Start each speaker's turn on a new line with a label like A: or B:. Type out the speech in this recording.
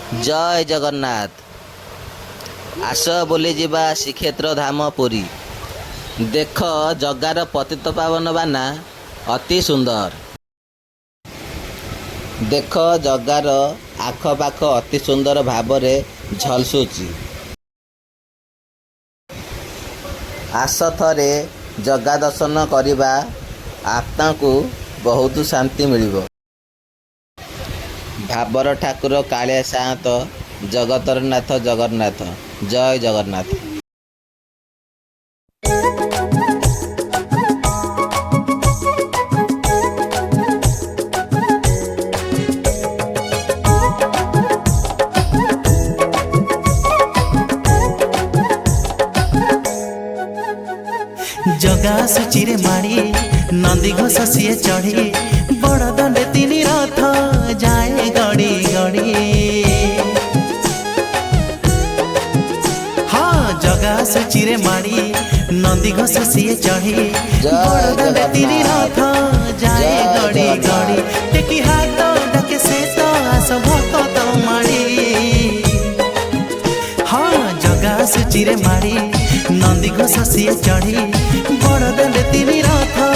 A: जय जगन्नाथ। आस बोली जिबा श्रीक्षेत्र धाम पुरी। देख जगार पतित पावन बाना अति सुंदर। देख जगार आखपाख अति सुंदर भावरे झलसुची। आस थरे जगा दर्शन करिबा आत्मा को बहुत शांति मिलिबो। भाबर ठाकुर कालिया सात जगतर नाथ जगन्नाथ। जय जगन्नाथ।
B: जगा सुचिरे माड़ी नंदी घोष सीए चढ़ी बड़ दंडे तीन रथ जाए गड़ी गड़ी। हाँ जगा सुचिरे माड़ी नंदी घोष सीए चढ़ी बड़ दंडे तीन रथ जाए गड़ी गड़ी। टेकी हाथ डाके से तो आस भक्त माड़ी। हाँ जगा सुचिरे माड़ी नंदी घोष सीए चढ़ी बड़ दंडे तीन रथ